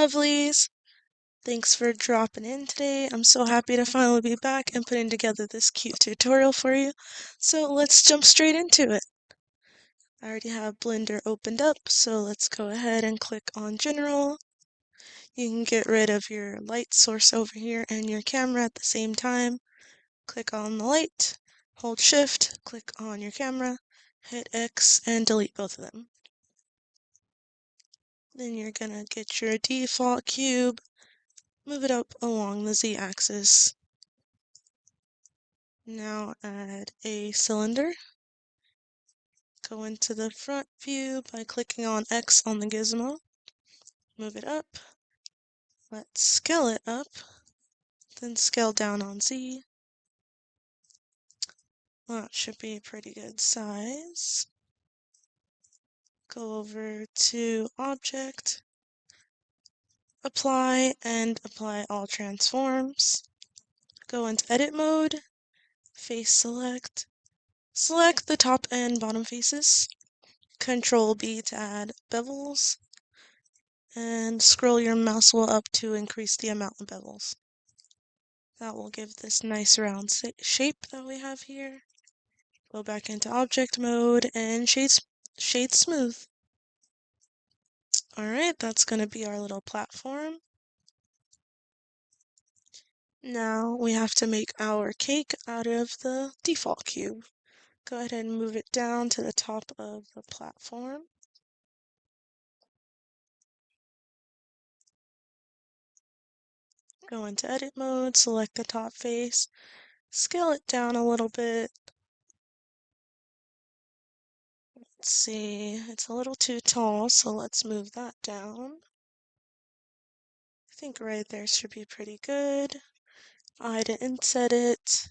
lovelies! Thanks for dropping in today. I'm so happy to finally be back and putting together this cute tutorial for you. So let's jump straight into it. I already have Blender opened up, so let's go ahead and click on General. You can get rid of your light source over here and your camera at the same time. Click on the light, hold Shift, click on your camera, hit X, and delete both of them. Then you're gonna get your default cube, move it up along the Z-axis. Now add a cylinder. Go into the front view by clicking on X on the gizmo. Move it up. Let's scale it up. Then scale down on Z. Well, that should be a pretty good size. Go over to Object, Apply, and apply all transforms. Go into Edit mode, Face Select. Select the top and bottom faces. Control B to add bevels. And scroll your mouse wheel up to increase the amount of bevels. That will give this nice round shape that we have here. Go back into object mode and shade smooth. Alright, that's going to be our little platform. Now we have to make our cake out of the default cube. Go ahead and move it down to the top of the platform. Go into edit mode, select the top face, scale it down a little bit. Let's see, it's a little too tall, so let's move that down. I think right there should be pretty good. I didn't set it.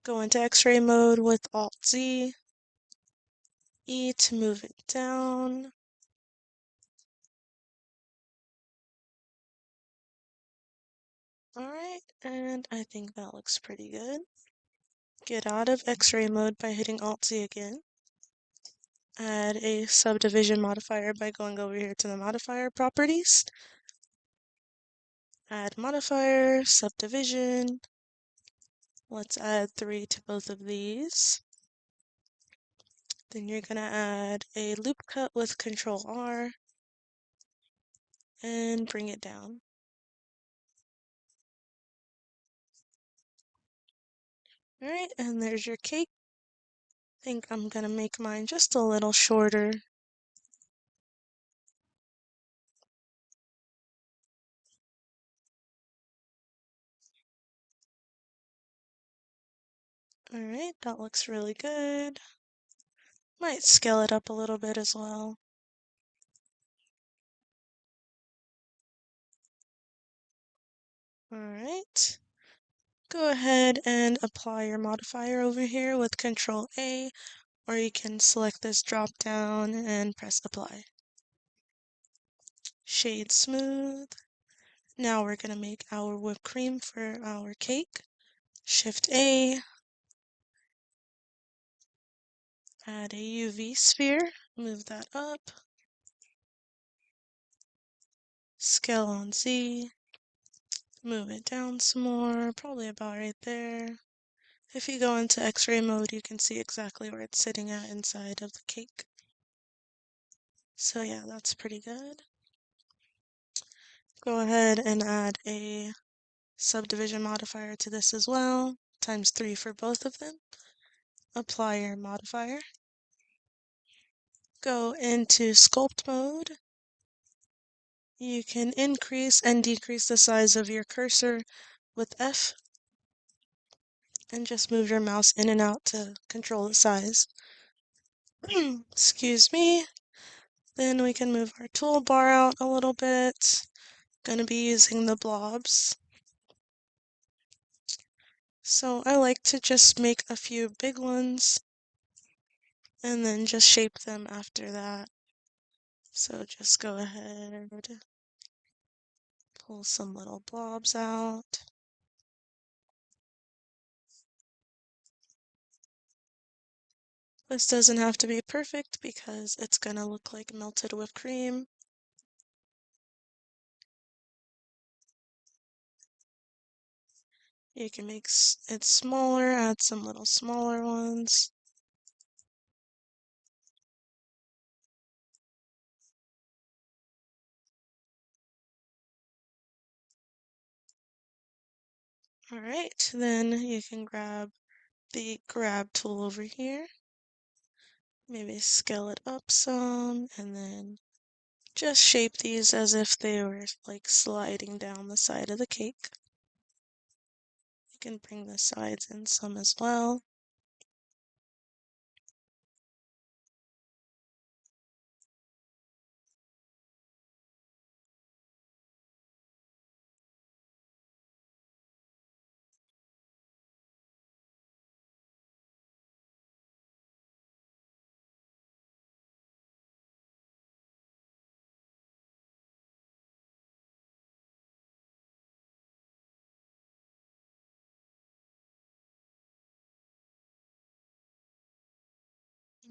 Go into X-ray mode with Alt-Z. E to move it down. Alright, and I think that looks pretty good. Get out of X-ray mode by hitting Alt-Z again. Add a subdivision modifier by going over here to the modifier properties. Add modifier, subdivision. Let's add 3 to both of these. Then you're going to add a loop cut with Control R and bring it down. Alright, and there's your cake. I think I'm going to make mine just a little shorter. Alright, that looks really good. Might scale it up a little bit as well. Alright. Go ahead and apply your modifier over here with Control A, or you can select this drop down and press apply. Shade smooth. Now we're going to make our whipped cream for our cake. Shift A. Add a UV sphere. Move that up. Scale on Z. Move it down some more, probably about right there. If you go into X-ray mode, you can see exactly where it's sitting at inside of the cake. So yeah, that's pretty good. Go ahead and add a subdivision modifier to this as well, times 3 for both of them. Apply your modifier. Go into sculpt mode. You can increase and decrease the size of your cursor with F, and just move your mouse in and out to control the size. Excuse me. Then we can move our toolbar out a little bit. Gonna be using the blobs. So I like to just make a few big ones and then just shape them after that. So just go ahead, pull some little blobs out. This doesn't have to be perfect because it's gonna look like melted whipped cream. You can make it smaller, add some little smaller ones. Alright, then you can grab the grab tool over here. Maybe scale it up some, and then just shape these as if they were like sliding down the side of the cake. You can bring the sides in some as well.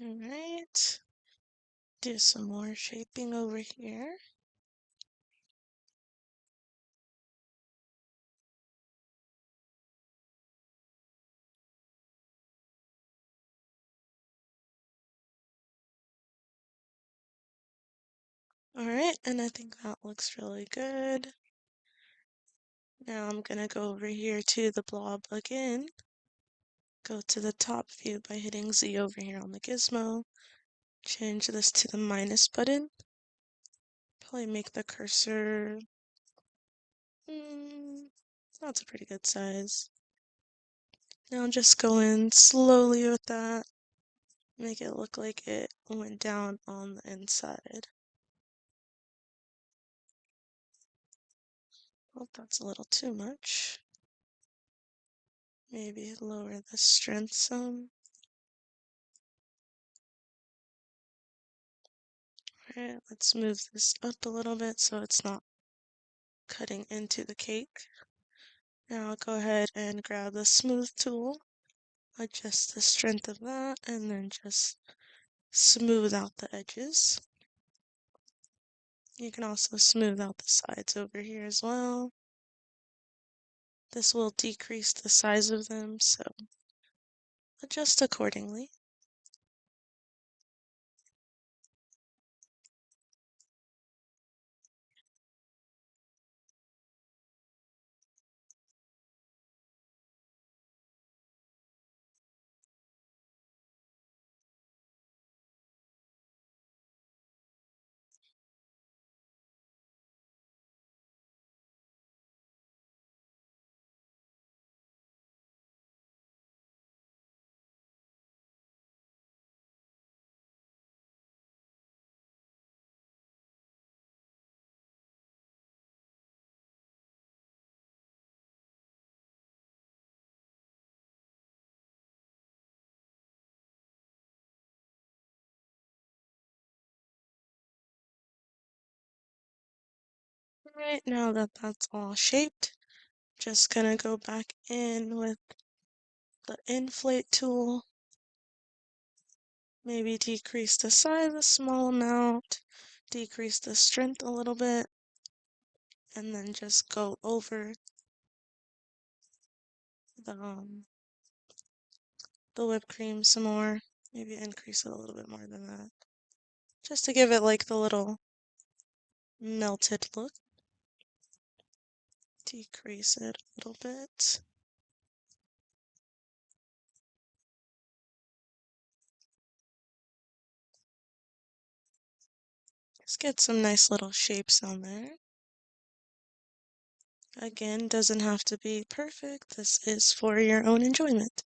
Alright, do some more shaping over here. Alright, and I think that looks really good. Now I'm gonna go over here to the blob again. Go to the top view by hitting Z over here on the gizmo. Change this to the minus button. Probably make the cursor... that's a pretty good size. Now just go in slowly with that. Make it look like it went down on the inside. Oh, that's a little too much. Maybe lower the strength some. Alright, let's move this up a little bit so it's not cutting into the cake. Now I'll go ahead and grab the smooth tool, adjust the strength of that, and then just smooth out the edges. You can also smooth out the sides over here as well. This will decrease the size of them, so adjust accordingly. Alright, now that that's all shaped, just gonna go back in with the inflate tool. Maybe decrease the size a small amount, decrease the strength a little bit, and then just go over the whipped cream some more. Maybe increase it a little bit more than that. Just to give it like the little melted look. Decrease it a little bit. Just get some nice little shapes on there. Again, doesn't have to be perfect. This is for your own enjoyment.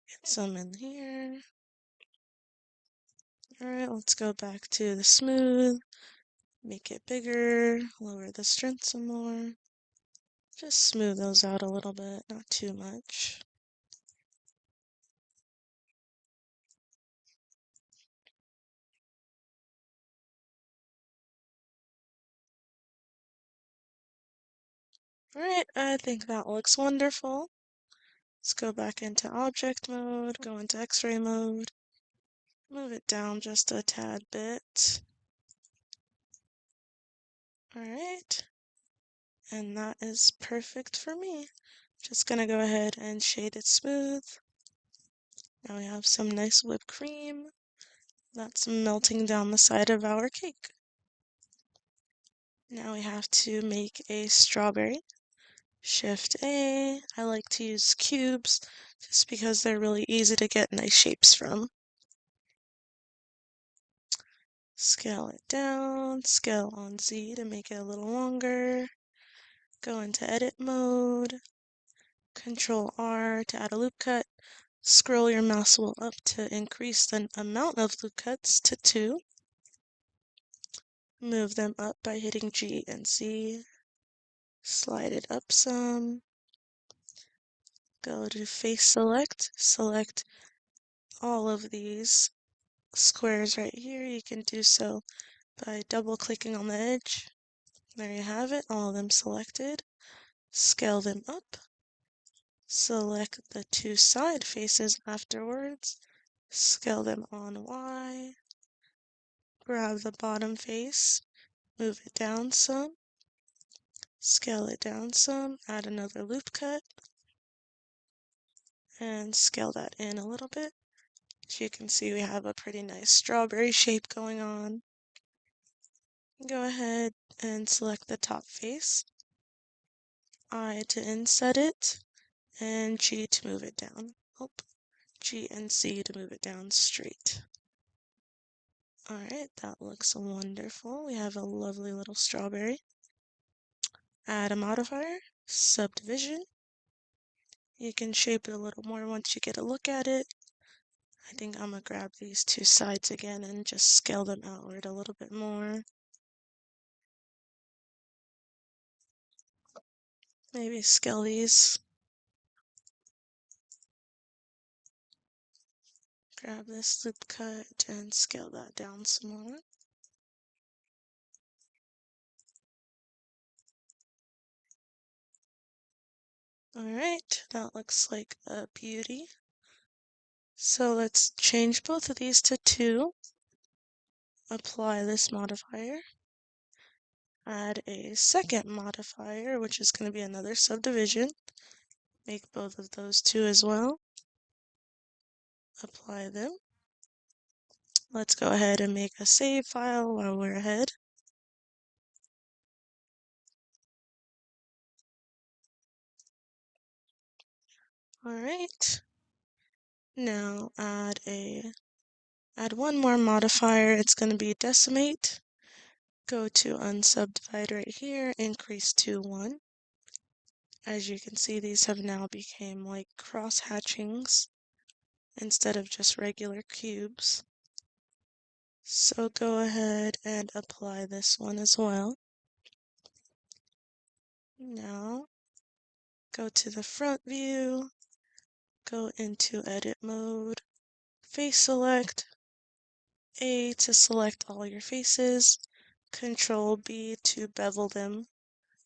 Get some in here. Alright, let's go back to the smooth. Make it bigger. Lower the strength some more. Just smooth those out a little bit, not too much. Alright, I think that looks wonderful. Let's go back into object mode, go into X-ray mode. Move it down just a tad bit. Alright. And that is perfect for me. Just gonna go ahead and shade it smooth. Now we have some nice whipped cream that's melting down the side of our cake. Now we have to make a strawberry. Shift A. I like to use cubes just because they're really easy to get nice shapes from. Scale it down, scale on Z to make it a little longer. Go into edit mode. Control R to add a loop cut. Scroll your mouse wheel up to increase the amount of loop cuts to 2. Move them up by hitting G and Z. Slide it up some. Go to face select. Select all of these squares right here. You can do so by double clicking on the edge. There you have it, all of them selected. Scale them up. Select the 2 side faces afterwards. Scale them on Y. Grab the bottom face, move it down some, scale it down some, add another loop cut, and scale that in a little bit. As you can see, we have a pretty nice strawberry shape going on. Go ahead and select the top face, I to inset it, and G to move it down. Oh, G and C to move it down straight. Alright, that looks wonderful. We have a lovely little strawberry. Add a modifier, subdivision. You can shape it a little more once you get a look at it. I think I'm gonna grab these 2 sides again and just scale them outward a little bit more. Maybe scale these. Grab this loop cut and scale that down some more. Alright, that looks like a beauty. So let's change both of these to 2. Apply this modifier. Add a second modifier, which is going to be another subdivision. Make both of those 2 as well. Apply them. Let's go ahead and make a save file while we're ahead. Alright. Now add one more modifier. It's going to be decimate. Go to unsubdivide right here, increase to 1. As you can see, these have now become like cross hatchings instead of just regular cubes. So go ahead and apply this one as well. Now go to the front view, go into edit mode, face select, A to select all your faces, Control B to bevel them.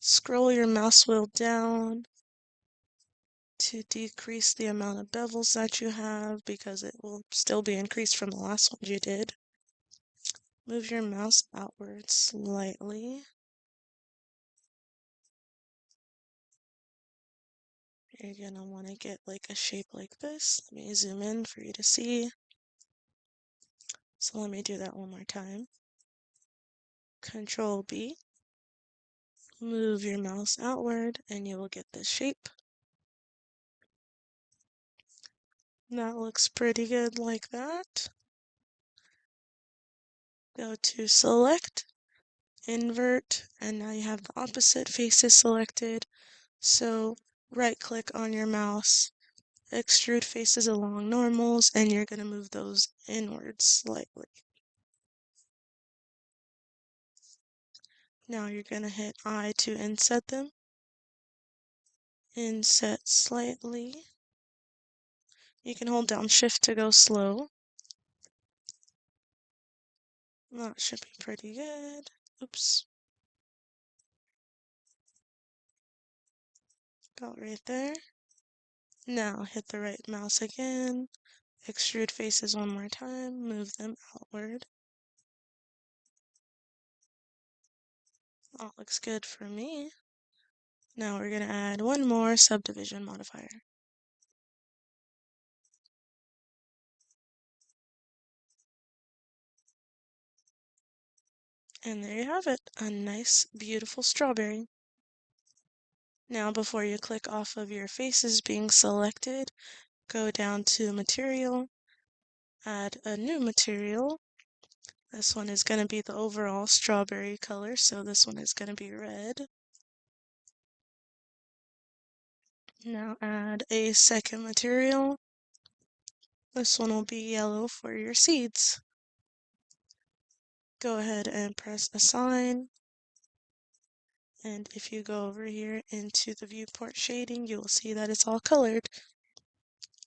Scroll your mouse wheel down to decrease the amount of bevels that you have because it will still be increased from the last one you did. Move your mouse outward slightly. You're gonna want to get like a shape like this. Let me zoom in for you to see. So let me do that one more time. Control B. Move your mouse outward and you will get this shape. That looks pretty good like that. Go to select, invert, and now you have the opposite faces selected. So right click on your mouse, extrude faces along normals, and you're going to move those inwards slightly. Now you're going to hit I to inset them. Inset slightly. You can hold down shift to go slow. That should be pretty good. Oops. Got right there. Now hit the right mouse again. Extrude faces one more time. Move them outward. That looks good for me. Now we're going to add one more subdivision modifier. And there you have it, a nice, beautiful strawberry. Now before you click off of your faces being selected, go down to Material, add a new material. This one is going to be the overall strawberry color, so this one is going to be red. Now add a second material. This one will be yellow for your seeds. Go ahead and press Assign. And if you go over here into the viewport shading, you will see that it's all colored.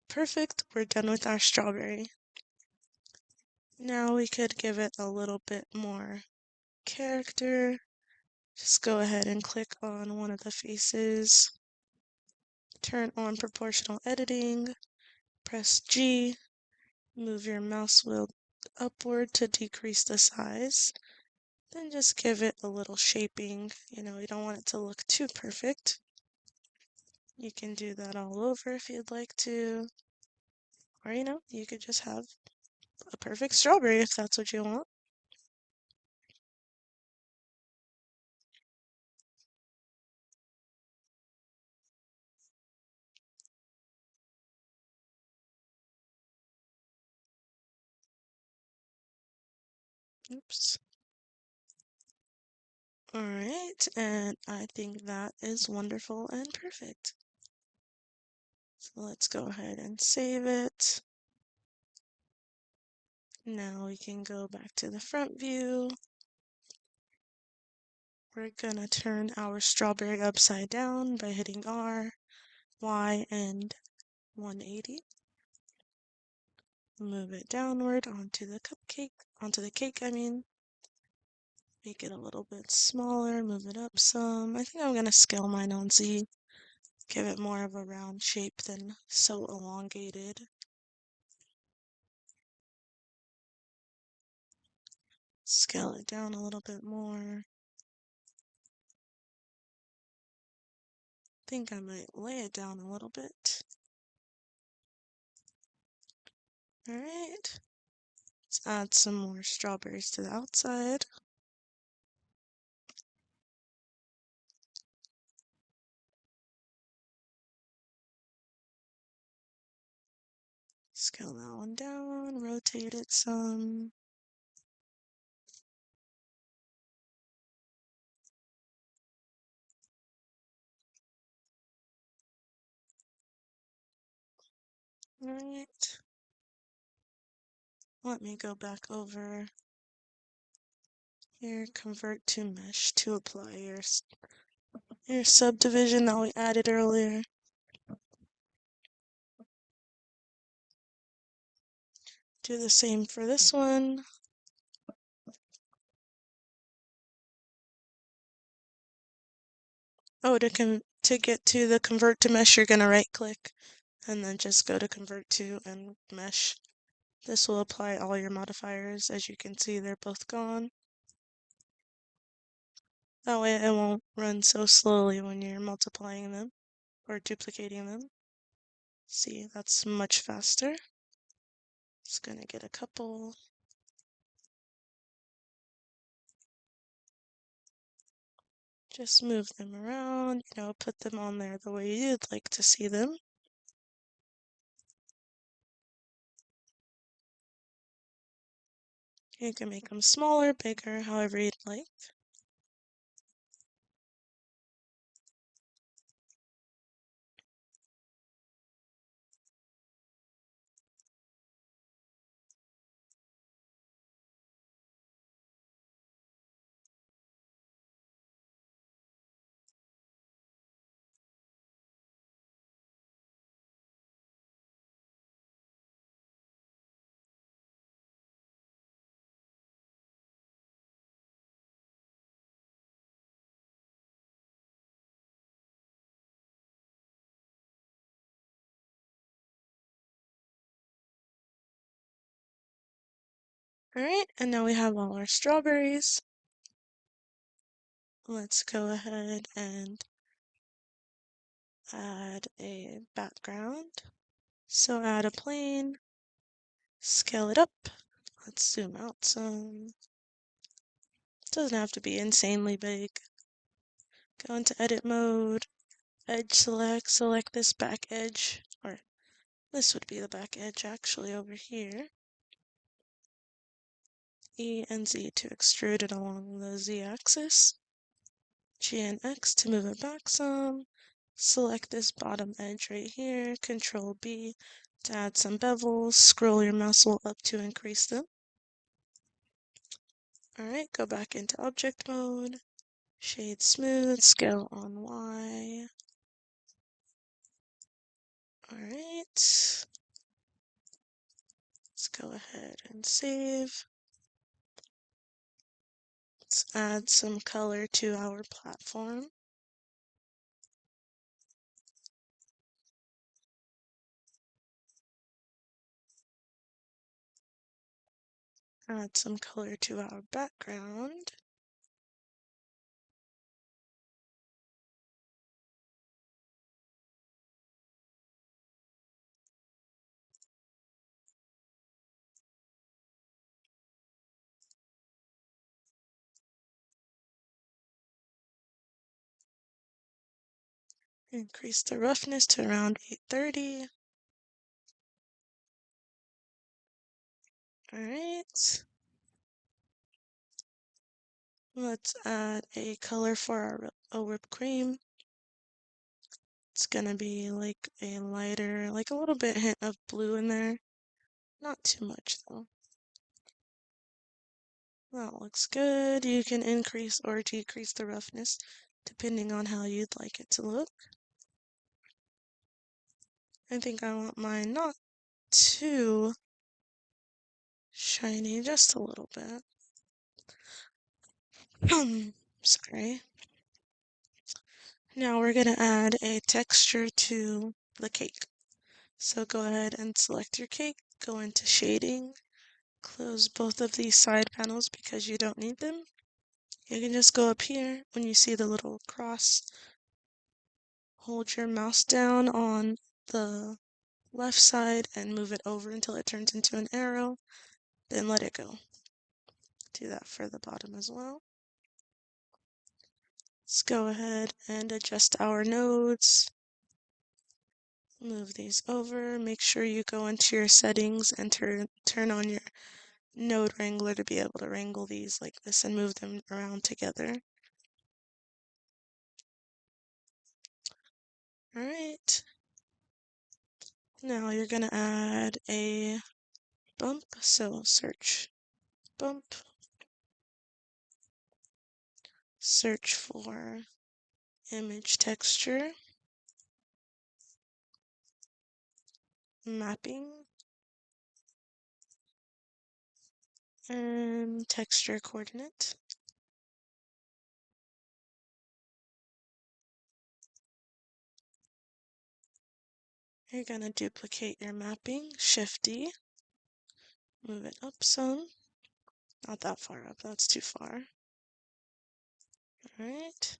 Perfect, we're done with our strawberry. Now we could give it a little bit more character. Just go ahead and click on one of the faces. Turn on proportional editing. Press G. Move your mouse wheel upward to decrease the size. Then just give it a little shaping. You don't want it to look too perfect. You can do that all over if you'd like to. Or, you could just have a perfect strawberry if that's what you want. Oops. Alright, and I think that is wonderful and perfect. So let's go ahead and save it. Now we can go back to the front view. We're gonna turn our strawberry upside down by hitting R, Y, and 180. Move it downward onto the cake, I mean. Make it a little bit smaller, move it up some. I think I'm gonna scale mine on Z. Give it more of a round shape than so elongated. Scale it down a little bit more. Think I might lay it down a little bit. Alright. Let's add some more strawberries to the outside. Scale that one down, rotate it some. Alright. Let me go back over here, convert to mesh to apply your subdivision that we added earlier. Do the same for this one. Oh, to get to the convert to mesh, you're gonna right click and then just go to convert to and mesh. This will apply all your modifiers. As you can see, they're both gone. That way it won't run so slowly when you're multiplying them or duplicating them. See, that's much faster. Just gonna get a couple. Just move them around, put them on there the way you'd like to see them. You can make them smaller, bigger, however you'd like. Alright, and now we have all our strawberries. Let's go ahead and add a background. So add a plane, scale it up. Let's zoom out some. Doesn't have to be insanely big. Go into edit mode, edge select this back edge, or this would be the back edge actually over here. E and Z to extrude it along the Z axis. G and X to move it back some. Select this bottom edge right here, Control B to add some bevels, scroll your mouse wheel up to increase them. Alright, go back into object mode, shade smooth, scale on Y. Alright, let's go ahead and save. Let's add some color to our platform. Add some color to our background. Increase the roughness to around 830. Alright. Let's add a color for our whipped cream. It's gonna be like a lighter, like a little bit hint of blue in there. Not too much though. That looks good. You can increase or decrease the roughness depending on how you'd like it to look. I think I want mine not too shiny, just a little bit. Sorry. Now we're gonna add a texture to the cake. So go ahead and select your cake, go into shading, close both of these side panels because you don't need them. You can just go up here when you see the little cross, hold your mouse down on the left side and move it over until it turns into an arrow, then let it go. Do that for the bottom as well. Let's go ahead and adjust our nodes. Move these over. Make sure you go into your settings and turn on your node wrangler to be able to wrangle these like this and move them around together. Alright. Now you're gonna add a bump, so search bump, search for image texture, mapping, and texture coordinate. You're gonna duplicate your mapping, Shift D, move it up some, not that far up, that's too far. Alright,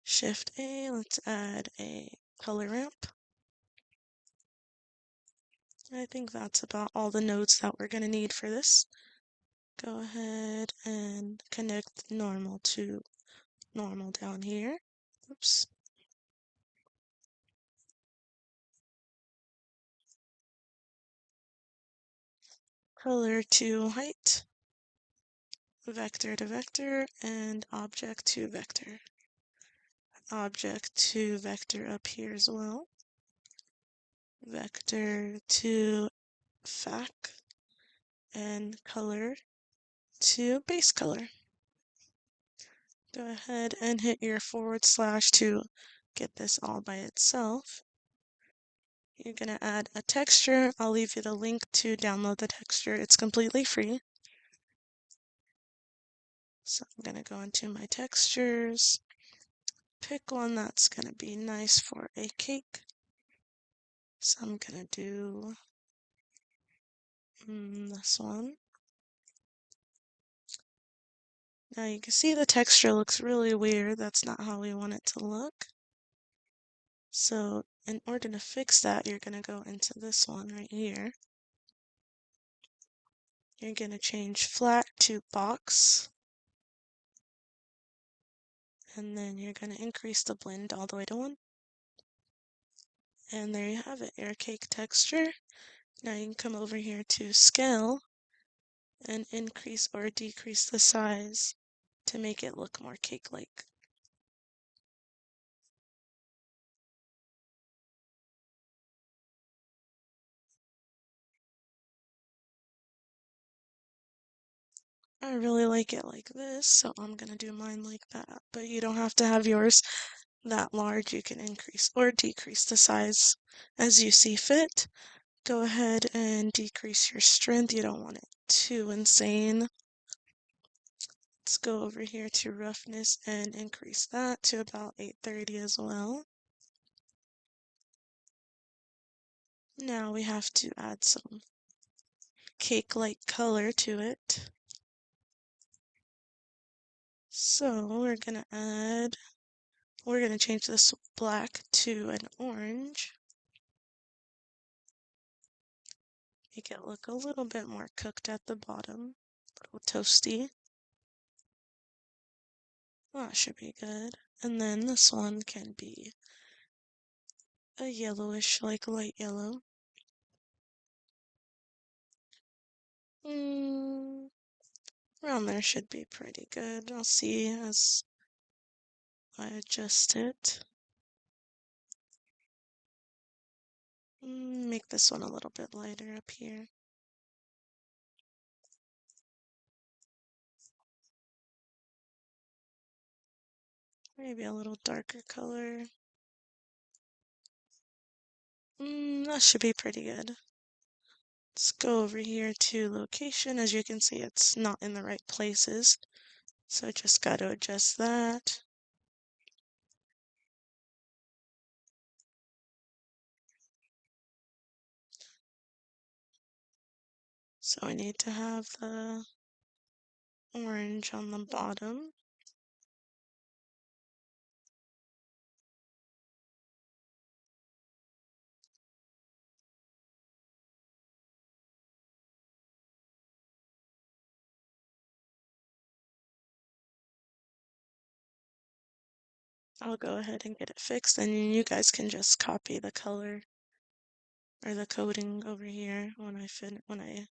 Shift A, let's add a color ramp. I think that's about all the nodes that we're gonna need for this. Go ahead and connect normal to normal down here. Oops. Color to height, vector to vector, and object to vector. Object to vector up here as well. Vector to fac, and color to base color. Go ahead and hit your / to get this all by itself. You're going to add a texture. I'll leave you the link to download the texture. It's completely free. So I'm going to go into my textures, pick one that's going to be nice for a cake. So I'm going to do this one. Now you can see the texture looks really weird. That's not how we want it to look. So in order to fix that, you're going to go into this one right here. You're going to change flat to box. And then you're going to increase the blend all the way to 1. And there you have it, your cake texture. Now you can come over here to scale and increase or decrease the size to make it look more cake-like. I really like it like this, so I'm gonna do mine like that. But you don't have to have yours that large. You can increase or decrease the size as you see fit. Go ahead and decrease your strength. You don't want it too insane. Let's go over here to roughness and increase that to about 830 as well. Now we have to add some cake-like color to it. So we're gonna change this black to an orange. Make it look a little bit more cooked at the bottom, a little toasty. That should be good. And then this one can be a yellowish, like light yellow. Around there should be pretty good. I'll see as I adjust it. Make this one a little bit lighter up here. Maybe a little darker color. That should be pretty good. Let's go over here to location. As you can see, it's not in the right places. So I just got to adjust that. So I need to have the orange on the bottom. I'll go ahead and get it fixed, and you guys can just copy the color or the coding over here when I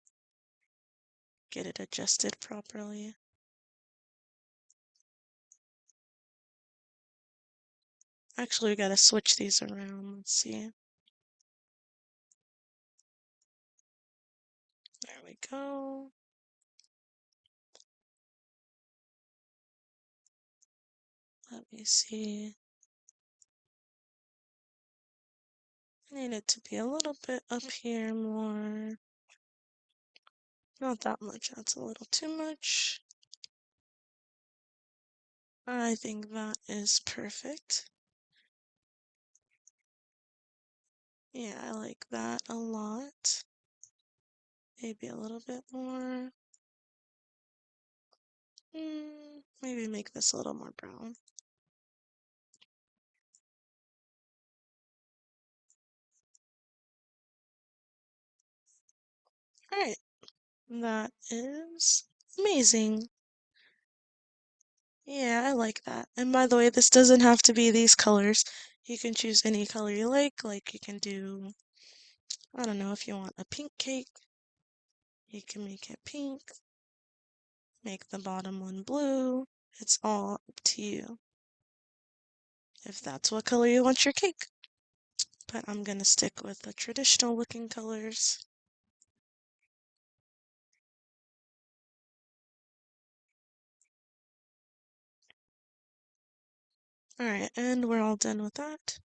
get it adjusted properly. Actually, we gotta switch these around. Let's see. There we go. Let me see. I need it to be a little bit up here more. Not that much, that's a little too much. I think that is perfect. Yeah, I like that a lot. Maybe a little bit more. Maybe make this a little more brown. Alright, that is amazing. Yeah, I like that. And by the way, this doesn't have to be these colors. You can choose any color you like you can do, I don't know, if you want a pink cake, you can make it pink, make the bottom one blue. It's all up to you if that's what color you want your cake. But I'm gonna stick with the traditional looking colors. Alright, and we're all done with that.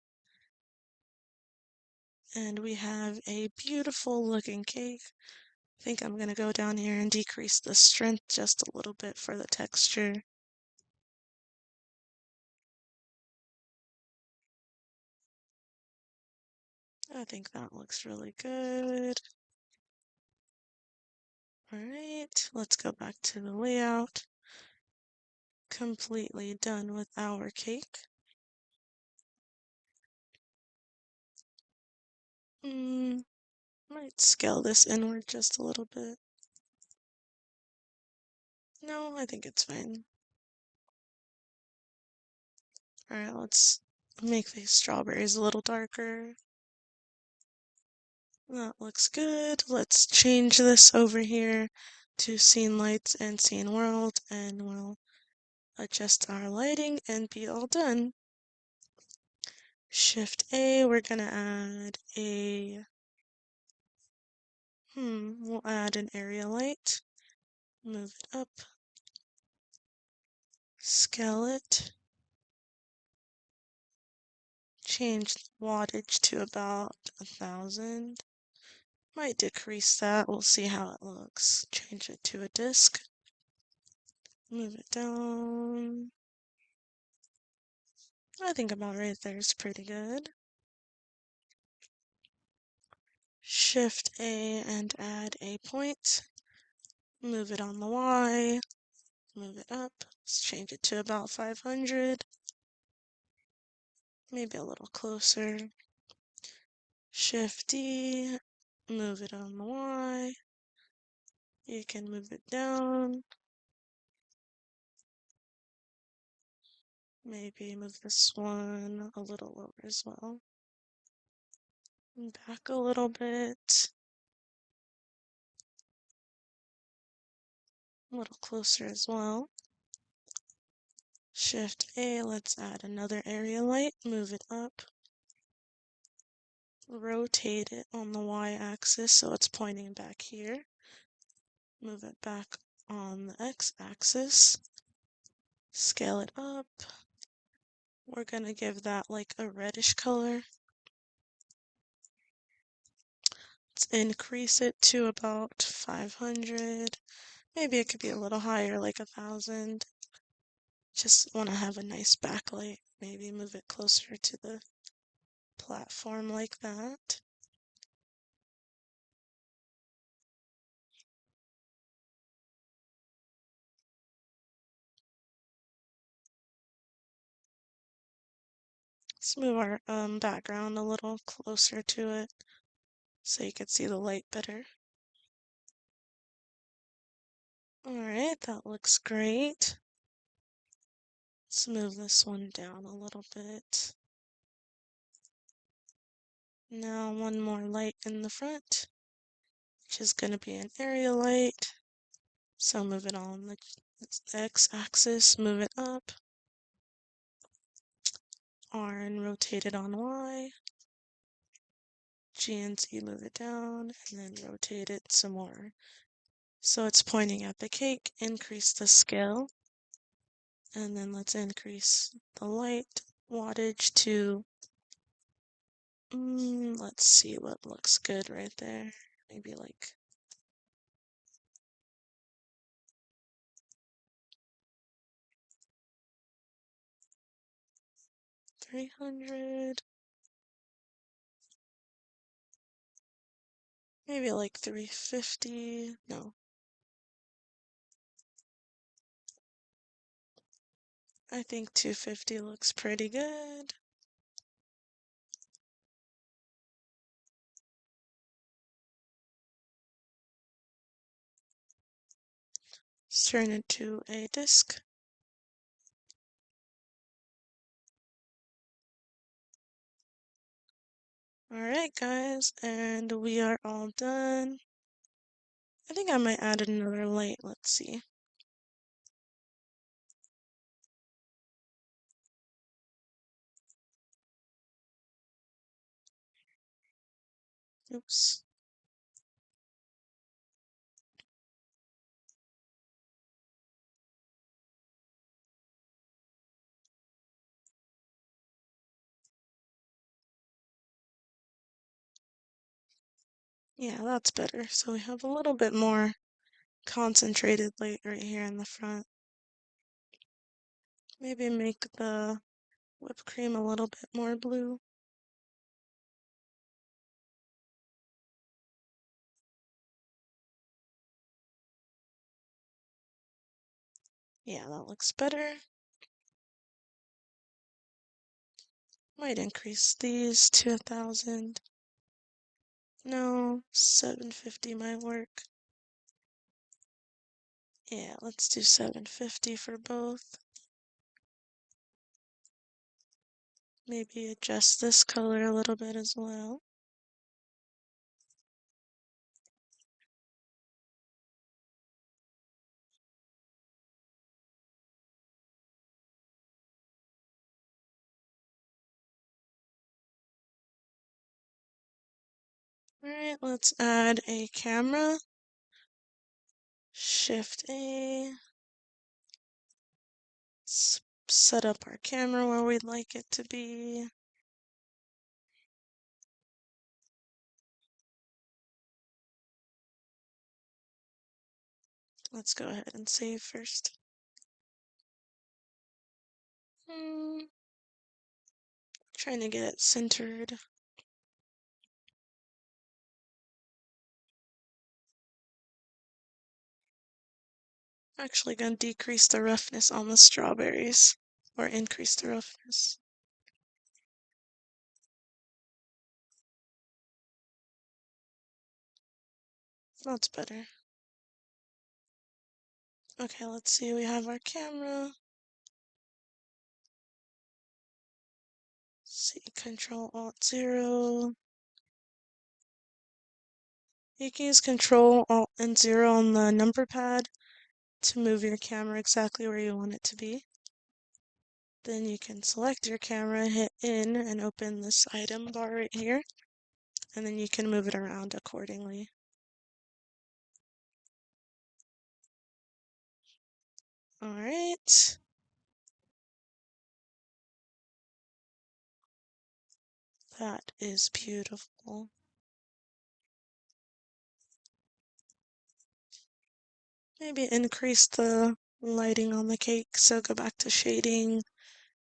And we have a beautiful looking cake. I think I'm gonna go down here and decrease the strength just a little bit for the texture. I think that looks really good. Alright, let's go back to the layout. Completely done with our cake. Might scale this inward just a little bit. No, I think it's fine. Alright, let's make these strawberries a little darker. That looks good. Let's change this over here to scene lights and scene world, and we'll adjust our lighting and be all done. Shift A, we're gonna add we'll add an area light. Move it up. Scale it. Change wattage to about 1,000. Might decrease that. We'll see how it looks. Change it to a disc. Move it down. I think about right there is pretty good. Shift A and add a point. Move it on the Y. Move it up. Let's change it to about 500. Maybe a little closer. Shift D. Move it on the Y. You can move it down. Maybe move this one a little lower as well. Back a little bit. A little closer as well. Shift A, let's add another area light. Move it up. Rotate it on the Y-axis so it's pointing back here. Move it back on the X-axis. Scale it up. We're gonna give that like a reddish color. Let's increase it to about 500. Maybe it could be a little higher, like 1,000. Just want to have a nice backlight. Maybe move it closer to the platform like that. Let's move our background a little closer to it so you can see the light better. Alright, that looks great. Let's move this one down a little bit. Now one more light in the front, which is going to be an area light. So move it on the X-axis, move it up. R and rotate it on Y. G and Z, move it down, and then rotate it some more. So it's pointing at the cake. Increase the scale. And then let's increase the light wattage to, let's see what looks good right there. Maybe like 300. Maybe like 350. No. I think 250 looks pretty good. Let's turn it to a disc. Alright guys, and we are all done. I think I might add another light, let's see. Oops. Yeah, that's better. So we have a little bit more concentrated light right here in the front. Maybe make the whipped cream a little bit more blue. Yeah, that looks better. Might increase these to 1,000. No, 750 might work. Yeah, let's do 750 for both. Maybe adjust this color a little bit as well. Alright, let's add a camera. Shift A. Set up our camera where we'd like it to be. Let's go ahead and save first. Trying to get it centered. Actually gonna decrease the roughness on the strawberries, or increase the roughness. That's better. Okay, let's see, we have our camera. See, Control Alt 0. You can use Control Alt and 0 on the number pad to move your camera exactly where you want it to be. Then you can select your camera, hit in, and open this item bar right here, and then you can move it around accordingly. Alright. That is beautiful. Maybe increase the lighting on the cake, so go back to shading. I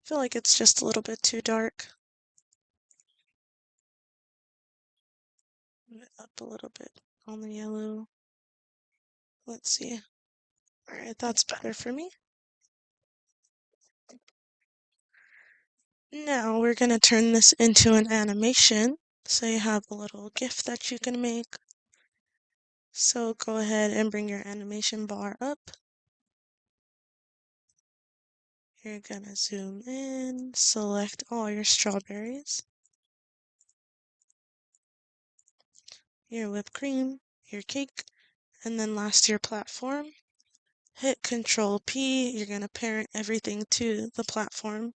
feel like it's just a little bit too dark. Move it up a little bit on the yellow. Let's see. Alright, that's better for me. Now we're gonna turn this into an animation. So you have a little GIF that you can make. So go ahead and bring your animation bar up. You're gonna zoom in, select all your strawberries, your whipped cream, your cake, and then last your platform. Hit Control P, you're gonna parent everything to the platform.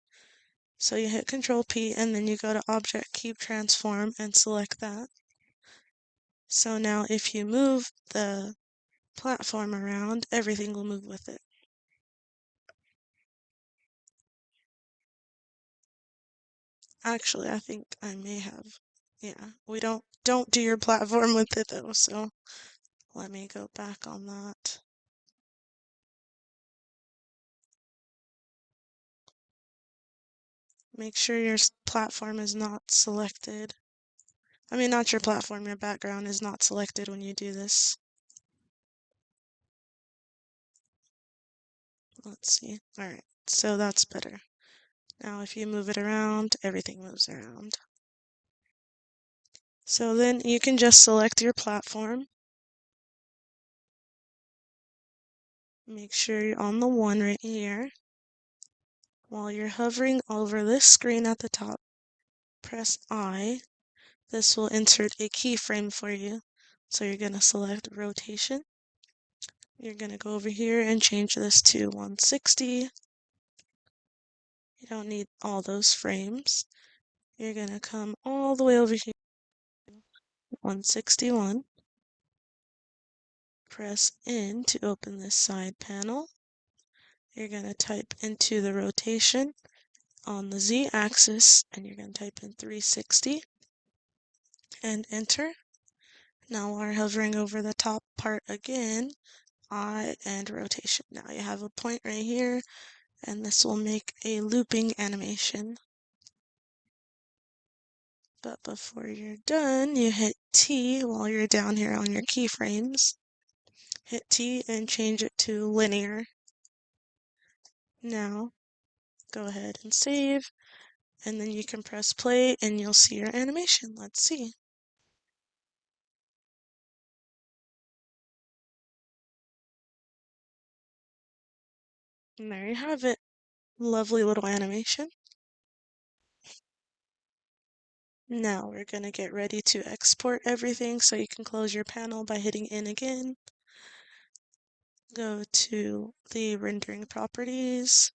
So you hit Control P and then you go to Object Keep Transform and select that. So now if you move the platform around, everything will move with it. Actually, I think I may have. Yeah, we don't do your platform with it though, so let me go back on that. Make sure your platform is not selected. I mean, not your platform, your background is not selected when you do this. Let's see. Alright, so that's better. Now if you move it around, everything moves around. So then you can just select your platform. Make sure you're on the one right here. While you're hovering over this screen at the top, press I. This will insert a keyframe for you. So you're going to select rotation. You're going to go over here and change this to 160. You don't need all those frames. You're going to come all the way over here, 161. Press in to open this side panel. You're going to type into the rotation on the Z-axis, and you're going to type in 360 and enter. Now we're hovering over the top part again, I and rotation. Now you have a point right here, and this will make a looping animation. But before you're done, you hit T while you're down here on your keyframes. Hit T and change it to linear. Now, go ahead and save, and then you can press play and you'll see your animation. Let's see. And there you have it. Lovely little animation. Now we're gonna get ready to export everything, so you can close your panel by hitting in again. Go to the rendering properties,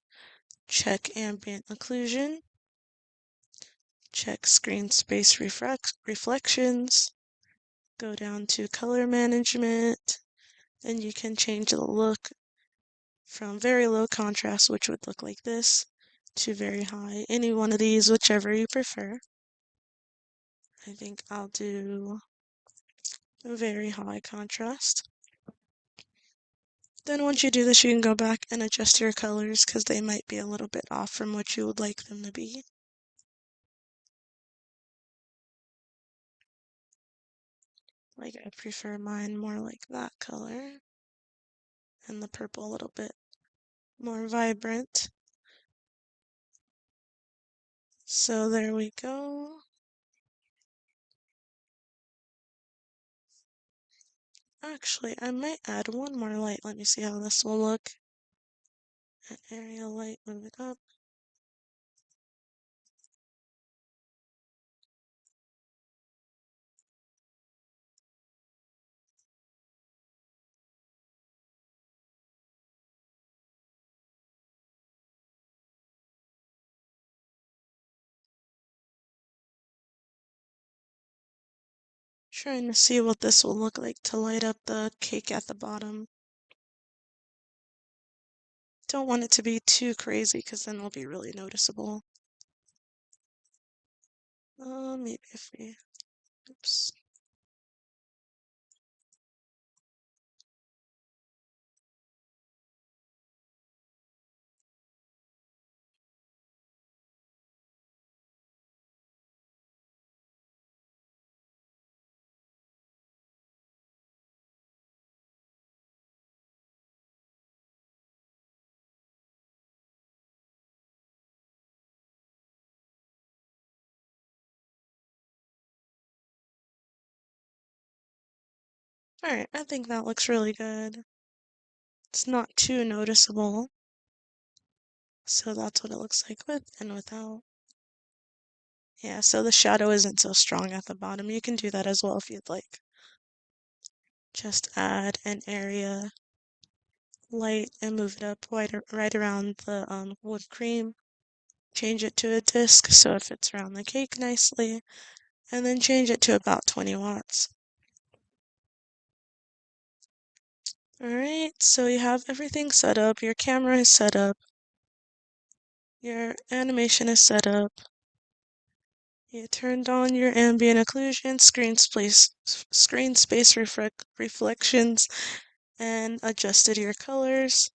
check ambient occlusion, check screen space reflections, go down to color management, and you can change the look from very low contrast, which would look like this, to very high. Any one of these, whichever you prefer. I think I'll do very high contrast. Then once you do this, you can go back and adjust your colors because they might be a little bit off from what you would like them to be. Like I prefer mine more like that color and the purple a little bit more vibrant. So there we go. Actually, I might add one more light. Let me see how this will look. An area light, move it up. Trying to see what this will look like to light up the cake at the bottom. Don't want it to be too crazy because then it'll be really noticeable. Maybe if we, oops. Alright, I think that looks really good. It's not too noticeable. So that's what it looks like with and without. Yeah, so the shadow isn't so strong at the bottom. You can do that as well if you'd like. Just add an area light and move it up right around the whipped cream. Change it to a disc so it fits around the cake nicely. And then change it to about 20 watts. Alright, so you have everything set up. Your camera is set up. Your animation is set up. You turned on your ambient occlusion, screen space reflections, and adjusted your colors.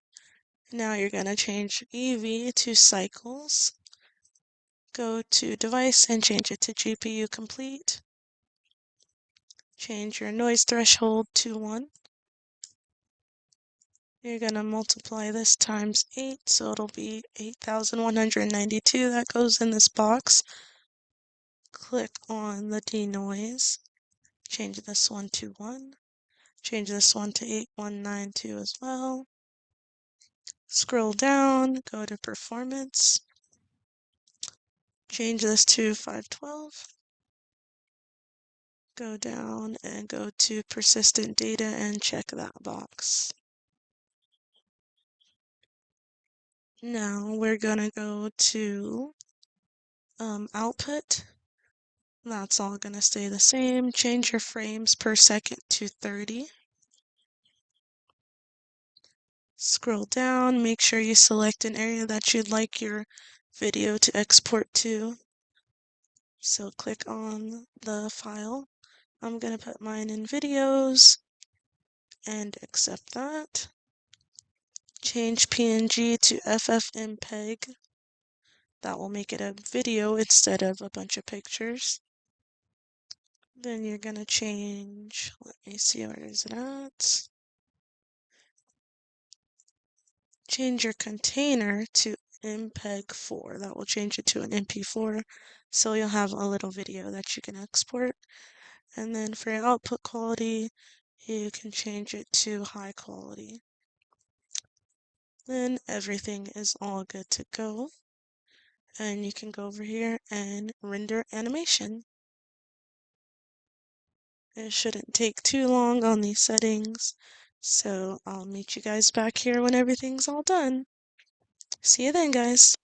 Now you're going to change EV to cycles. Go to device and change it to GPU complete. Change your noise threshold to 1. You're going to multiply this times 8, so it'll be 8,192 that goes in this box. Click on the denoise. Change this one to 1. Change this one to 8192 as well. Scroll down, go to performance. Change this to 512. Go down and go to persistent data and check that box. Now we're gonna go to output. That's all gonna stay the same. Change your frames per second to 30. Scroll down, make sure you select an area that you'd like your video to export to. So click on the file. I'm gonna put mine in videos and accept that. Change PNG to FFmpeg. That will make it a video instead of a bunch of pictures. Then you're gonna change, let me see, where is it at? Change your container to MPEG-4. That will change it to an MP4. So you'll have a little video that you can export. And then for your output quality, you can change it to high quality. Then everything is all good to go. And you can go over here and render animation. It shouldn't take too long on these settings, so I'll meet you guys back here when everything's all done. See you then, guys.